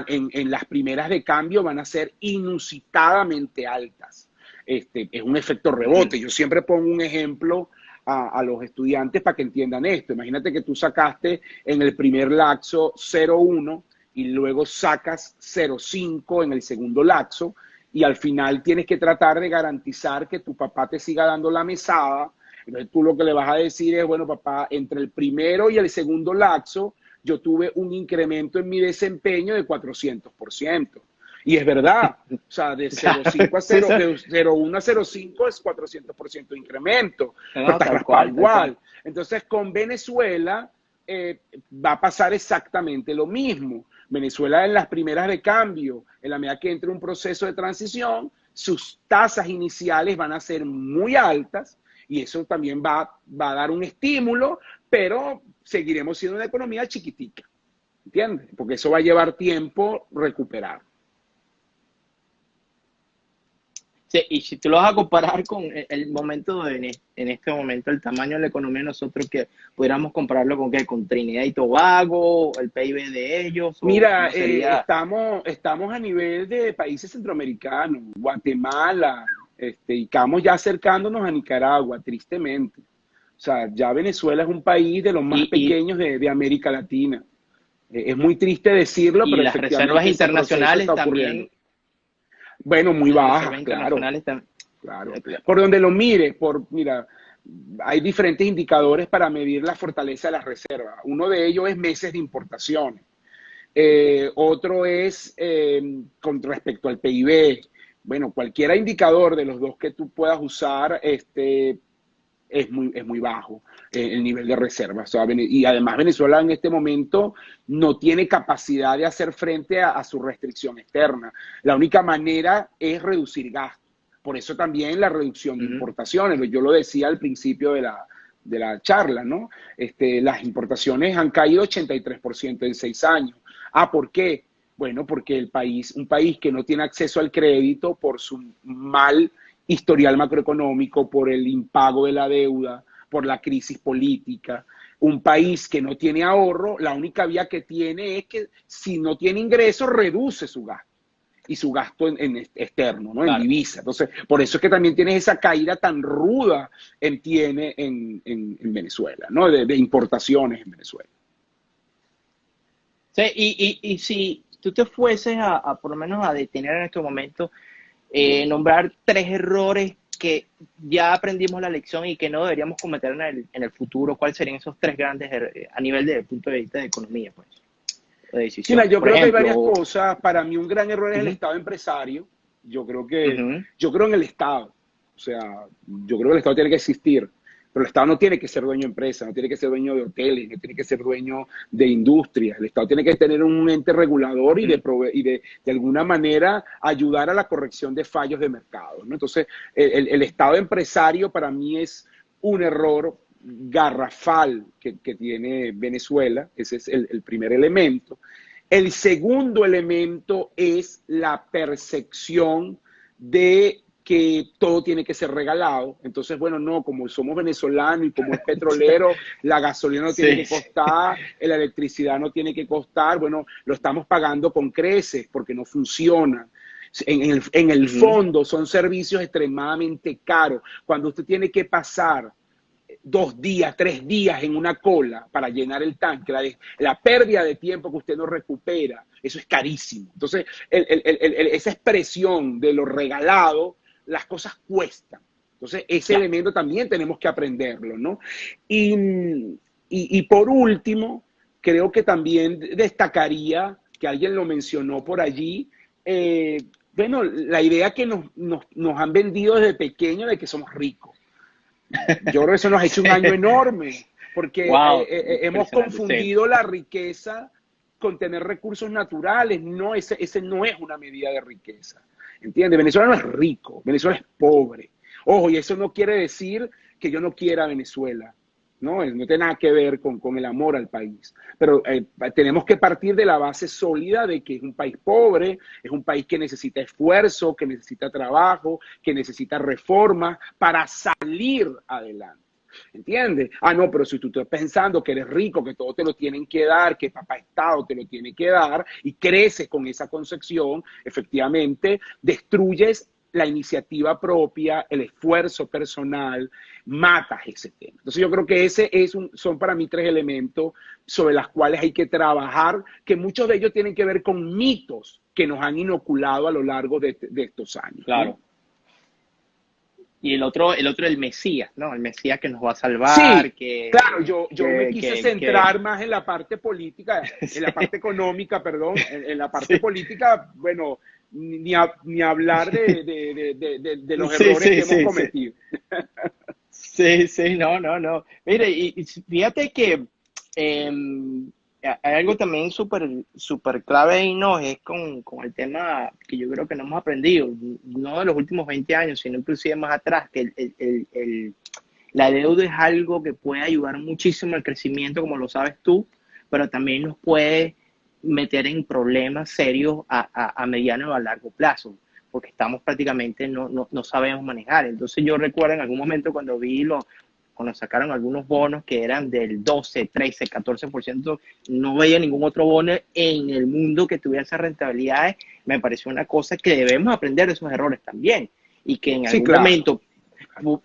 en las primeras de cambio van a ser inusitadamente altas. Es un efecto Ujú. rebote. Yo siempre pongo un ejemplo a los estudiantes para que entiendan esto. Imagínate que tú sacaste en el primer laxo 0,1 y luego sacas 0,5 en el segundo laxo y al final tienes que tratar de garantizar que tu papá te siga dando la mesada. Entonces tú lo que le vas a decir es, bueno, papá, entre el primero y el segundo laxo, yo tuve un incremento en mi desempeño de 400%. Y es verdad, o sea, de 0,5 a 0, de 0,1 a 0,5 es 400% de incremento, pero No, estás tal raspado cual, tal cual. igual. Entonces, con Venezuela va a pasar exactamente lo mismo. Venezuela en las primeras de cambio, en la medida que entre un proceso de transición, sus tasas iniciales van a ser muy altas y eso también va a dar un estímulo, pero seguiremos siendo una economía chiquitica, ¿entiendes? Porque eso va a llevar tiempo recuperar. Sí, y si tú lo vas a comparar con el momento en este momento, el tamaño de la economía de nosotros, que pudiéramos compararlo con qué, con Trinidad y Tobago, el PIB de ellos, o Mira, cómo sería. estamos a nivel de países centroamericanos, Guatemala, y estamos ya acercándonos a Nicaragua, tristemente. O sea, ya Venezuela es un país de los más Y, pequeños de América Latina. Es muy triste decirlo, y pero las reservas efectivamente ese proceso está internacionales ocurriendo. también, Bueno, muy las bajas, reservas claro, internacionales también. claro. Por donde lo mire, mira, hay diferentes indicadores para medir la fortaleza de las reservas. Uno de ellos es meses de importaciones. Otro es con respecto al PIB. Bueno, cualquier indicador de los dos que tú puedas usar es muy bajo el nivel de reservas. O sea, y además Venezuela en este momento no tiene capacidad de hacer frente a su restricción externa. La única manera es reducir gastos. Por eso también la reducción de Ujú. importaciones. Yo lo decía al principio de la charla, ¿no? Las importaciones han caído 83% en 6 años. ¿Por qué? Bueno, porque un país que no tiene acceso al crédito por su mal historial macroeconómico, por el impago de la deuda, por la crisis política, un país que no tiene ahorro, la única vía que tiene es que si no tiene ingresos, reduce su gasto y su gasto en externo, ¿no? En Claro. divisa. Entonces, por eso es que también tienes esa caída tan ruda tiene en Venezuela, ¿no? De importaciones en Venezuela. Sí, y si tú te fueses por lo menos a detener en este momento, nombrar tres errores que ya aprendimos la lección y que no deberíamos cometer en el futuro, ¿cuáles serían esos tres grandes a nivel de punto de vista de economía, pues, de Mira, decisiones? yo Por creo que hay varias ejemplo, cosas. Para mí un gran error es el ujú, Estado empresario. ujú, Yo creo en el Estado. O sea, yo creo que el Estado tiene que existir. Pero el Estado no tiene que ser dueño de empresas, no tiene que ser dueño de hoteles, no tiene que ser dueño de industrias. El Estado tiene que tener un ente regulador ujú, y de alguna manera ayudar a la corrección de fallos de mercado, ¿no? Entonces, el Estado empresario para mí es un error garrafal que tiene Venezuela. Ese es el primer elemento. El segundo elemento es la percepción de que todo tiene que ser regalado. Entonces, bueno, no, como somos venezolanos y como es petrolero, la gasolina no tiene sí, que sí, costar, la electricidad no tiene que costar, bueno, lo estamos pagando con creces porque no funciona. En el ujú, fondo son servicios extremadamente caros. Cuando usted tiene que pasar 2 días, 3 días en una cola para llenar el tanque, la pérdida de tiempo que usted no recupera, eso es carísimo. Entonces, esa expresión de lo regalado, las cosas cuestan. Entonces, ese claro, elemento también tenemos que aprenderlo, ¿no? Y, y por último, creo que también destacaría, que alguien lo mencionó por allí, bueno, la idea que nos han vendido desde pequeños de que somos ricos. Yo creo que eso nos ha hecho un daño sí, enorme, porque wow, hemos impresionante, sí, confundido la riqueza con tener recursos naturales. No, ese no es una medida de riqueza. ¿Entiendes? Venezuela no es rico, Venezuela es pobre. Ojo, y eso no quiere decir que yo no quiera Venezuela. No tiene nada que ver con el amor al país. Pero tenemos que partir de la base sólida de que es un país pobre, es un país que necesita esfuerzo, que necesita trabajo, que necesita reformas para salir adelante. ¿Entiendes? No, pero si tú estás pensando que eres rico, que todo te lo tienen que dar, que papá Estado te lo tiene que dar, y creces con esa concepción, efectivamente, destruyes la iniciativa propia, el esfuerzo personal, matas ese tema. Entonces yo creo que son para mí tres elementos sobre los cuales hay que trabajar, que muchos de ellos tienen que ver con mitos que nos han inoculado a lo largo de estos años, ¿no? claro. Y el Mesías, ¿no? El Mesías que nos va a Sí, salvar, claro, yo me quise que centrar más en la parte política, en la parte económica, perdón, en la parte sí, política, bueno, ni hablar de los sí, errores que sí, hemos sí, sí, cometido. sí, sí, no, no, no. Mire, y fíjate que hay algo también súper súper clave ahí, ¿no? Es con el tema que yo creo que no hemos aprendido, no de los últimos 20 años, sino inclusive más atrás, que la deuda es algo que puede ayudar muchísimo al crecimiento, como lo sabes tú, pero también nos puede meter en problemas serios a mediano o a largo plazo, porque estamos prácticamente, no sabemos manejar. Entonces yo recuerdo en algún momento cuando sacaron algunos bonos que eran del 12, 13, 14%, no veía ningún otro bono en el mundo que tuviera esas rentabilidades. Me pareció una cosa que debemos aprender de esos errores también, y que en Sí, algún claro. momento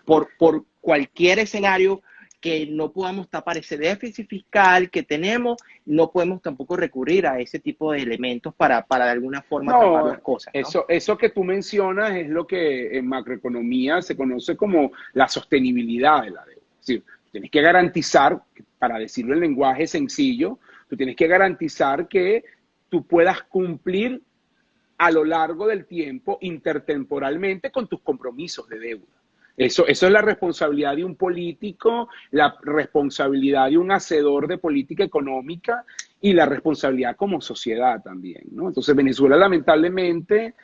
por cualquier escenario que no podamos tapar ese déficit fiscal que tenemos, no podemos tampoco recurrir a ese tipo de elementos para de alguna forma tapar No, las cosas, ¿no? eso que tú mencionas es lo que en macroeconomía se conoce como la sostenibilidad de la deuda. Es decir, tienes que garantizar, para decirlo en lenguaje sencillo, tú tienes que garantizar que tú puedas cumplir a lo largo del tiempo, intertemporalmente, con tus compromisos de deuda. Eso es la responsabilidad de un político, la responsabilidad de un hacedor de política económica y la responsabilidad como sociedad también, ¿no? Entonces Venezuela lamentablemente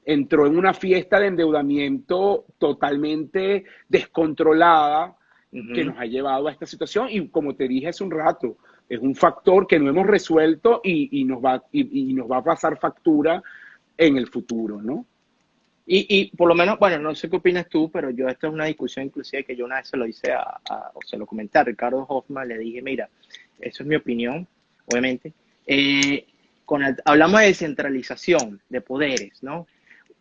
entró en una fiesta de endeudamiento totalmente descontrolada Uh que -huh. nos ha llevado a esta situación y como te dije hace un rato, es un factor que no hemos resuelto y nos va a pasar factura en el futuro, ¿no? Y por lo menos, bueno, no sé qué opinas tú, pero yo, esta es una discusión inclusive que yo una vez se lo hice o se lo comenté a Ricardo Hoffman, le dije, mira, eso es mi opinión, obviamente. Hablamos de descentralización de poderes, ¿no?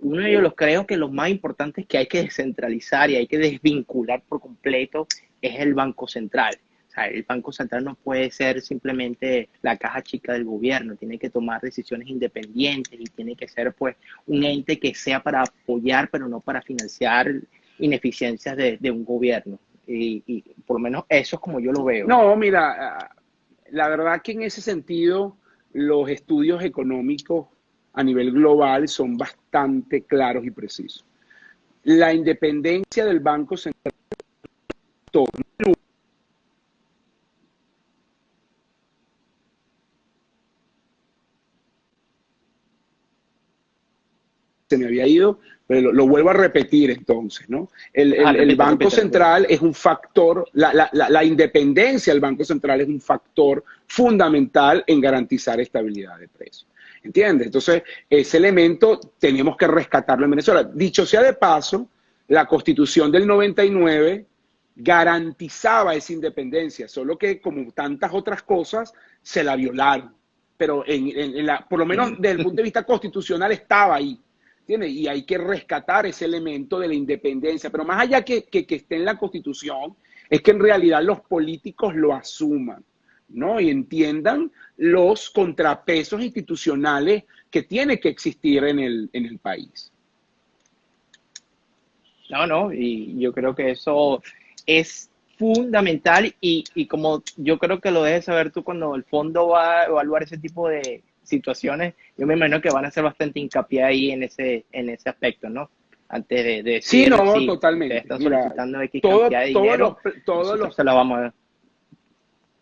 Uno de los creo que los más importantes que hay que descentralizar y hay que desvincular por completo es el Banco Central. O sea, el Banco Central no puede ser simplemente la caja chica del gobierno, tiene que tomar decisiones independientes y tiene que ser pues un ente que sea para apoyar, pero no para financiar ineficiencias de un gobierno. Y por lo menos eso es como yo lo veo, ¿no? No, mira, la verdad que en ese sentido los estudios económicos a nivel global son bastante claros y precisos. La independencia del Banco Central se me había ido, pero lo vuelvo a repetir entonces, ¿no? Ajá, El repite, Banco repite, repite. Central es un factor, la independencia del Banco Central es un factor fundamental en garantizar estabilidad de precios. ¿Entiendes? Entonces, ese elemento tenemos que rescatarlo en Venezuela. Dicho sea de paso, la Constitución del 99 garantizaba esa independencia, solo que como tantas otras cosas se la violaron. Pero por lo menos desde el punto de vista constitucional estaba ahí. ¿Entiendes? Y hay que rescatar ese elemento de la independencia. Pero más allá que esté en la Constitución, es que en realidad los políticos lo asuman, ¿no? Y entiendan los contrapesos institucionales que tiene que existir en el país. No, no, y yo creo que eso es fundamental y como yo creo que lo debes saber tú cuando el fondo va a evaluar ese tipo de situaciones, yo me imagino que van a hacer bastante hincapié ahí en ese aspecto, ¿no? Antes de Sí, decir, no, sí, ustedes totalmente. están Mira, solicitando X cantidad de dinero, todos nosotros los, se la vamos a dar.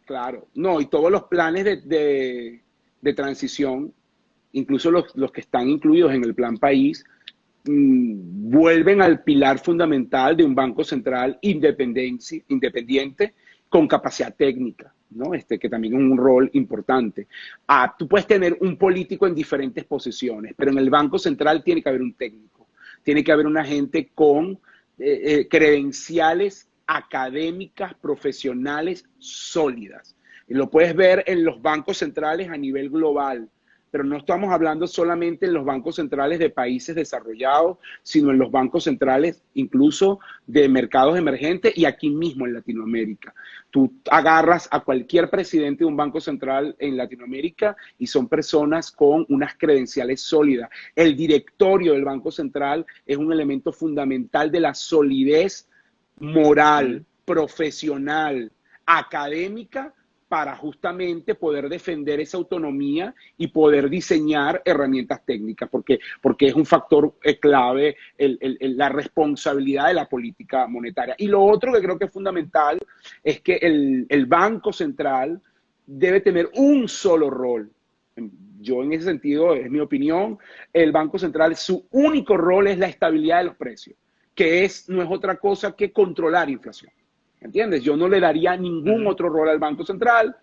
claro, no, y todos los planes de transición, incluso los que están incluidos en el plan país, vuelven al pilar fundamental de un banco central independiente con capacidad técnica, ¿no? Que también es un rol importante. Tú puedes tener un político en diferentes posiciones, pero en el banco central tiene que haber un técnico, tiene que haber una gente con credenciales académicas, profesionales sólidas. Y lo puedes ver en los bancos centrales a nivel global. pero no estamos hablando solamente en los bancos centrales de países desarrollados, sino en los bancos centrales incluso de mercados emergentes y aquí mismo en Latinoamérica. Tú agarras a cualquier presidente de un banco central en Latinoamérica y son personas con unas credenciales sólidas. El directorio del Banco Central es un elemento fundamental de la solidez moral, profesional, académica, para justamente poder defender esa autonomía y poder diseñar herramientas técnicas, porque es un factor clave la responsabilidad de la política monetaria. Y lo otro que creo que es fundamental es que el Banco Central debe tener un solo rol. Yo en ese sentido, es mi opinión, el Banco Central, su único rol es la estabilidad de los precios, que no es otra cosa que controlar inflación. ¿Entiendes? Yo no le daría ningún otro rol al Banco Central,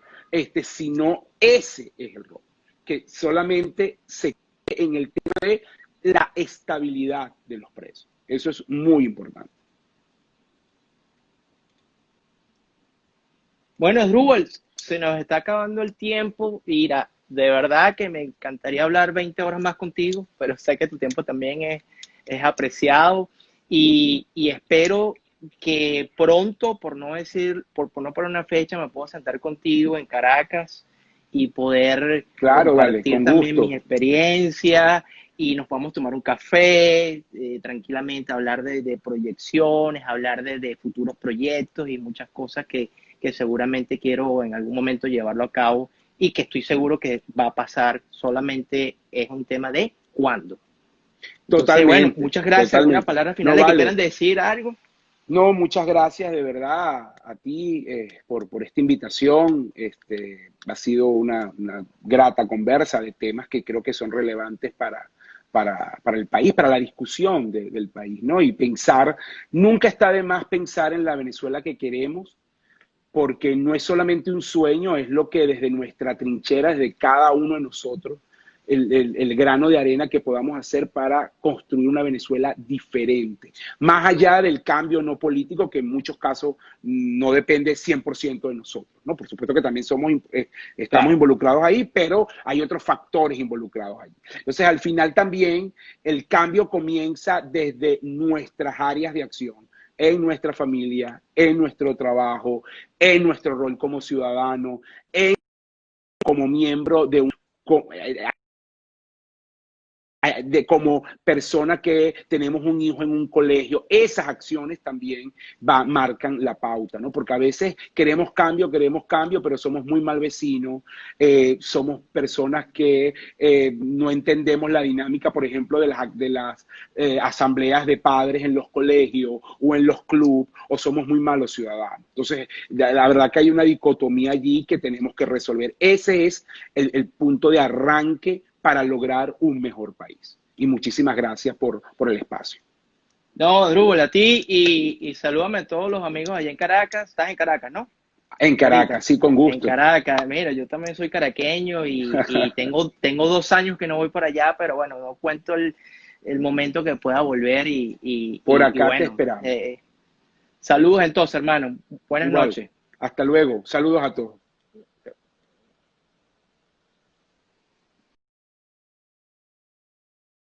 sino ese es el rol, que solamente se quede en el tema de la estabilidad de los precios. Eso es muy importante. Bueno, Drupal, se nos está acabando el tiempo. Mira, de verdad que me encantaría hablar 20 horas más contigo, pero sé que tu tiempo también es apreciado y espero que pronto, por no decir, por no poner una fecha, me puedo sentar contigo en Caracas y poder Claro, dale, compartir con también mis gusto. experiencias y nos podamos tomar un café, tranquilamente hablar de proyecciones, hablar de futuros proyectos y muchas cosas que seguramente quiero en algún momento llevarlo a cabo y que estoy seguro que va a pasar, solamente es un tema de cuándo. Entonces, bueno, Totalmente, muchas gracias. ¿Alguna totalmente. palabra No final que quieran vale. decir algo? No, muchas gracias de verdad a ti por esta invitación. Ha sido una grata conversa de temas que creo que son relevantes para el país, para la discusión del país, ¿no? Y pensar, nunca está de más pensar en la Venezuela que queremos, porque no es solamente un sueño, es lo que desde nuestra trinchera, desde cada uno de nosotros, el grano de arena que podamos hacer para construir una Venezuela diferente. Más allá del cambio no político, que en muchos casos no depende 100% de nosotros, ¿no? Por supuesto que también estamos Claro. involucrados ahí, pero hay otros factores involucrados ahí. Entonces, al final también el cambio comienza desde nuestras áreas de acción, en nuestra familia, en nuestro trabajo, en nuestro rol como ciudadano, como miembro de un como persona que tenemos un hijo en un colegio, esas acciones también marcan la pauta, ¿no? Porque a veces queremos cambio, pero somos muy mal vecinos, somos personas que no entendemos la dinámica, por ejemplo, de las asambleas de padres en los colegios o en los clubes, o somos muy malos ciudadanos. Entonces, la verdad que hay una dicotomía allí que tenemos que resolver. Ese es el punto de arranque para lograr un mejor país. Y muchísimas gracias por el espacio. No, Drúbal, a ti y salúdame a todos los amigos allá en Caracas. Estás en Caracas, ¿no? En Ahorita. Caracas, sí, con En gusto. Caracas, mira, yo también soy caraqueño y tengo 2 años que no voy por allá, pero bueno, no cuento el momento que pueda volver Por y acá te bueno, esperamos. saludos entonces, hermano. Buenas Igual. noches. Hasta luego. Saludos a todos.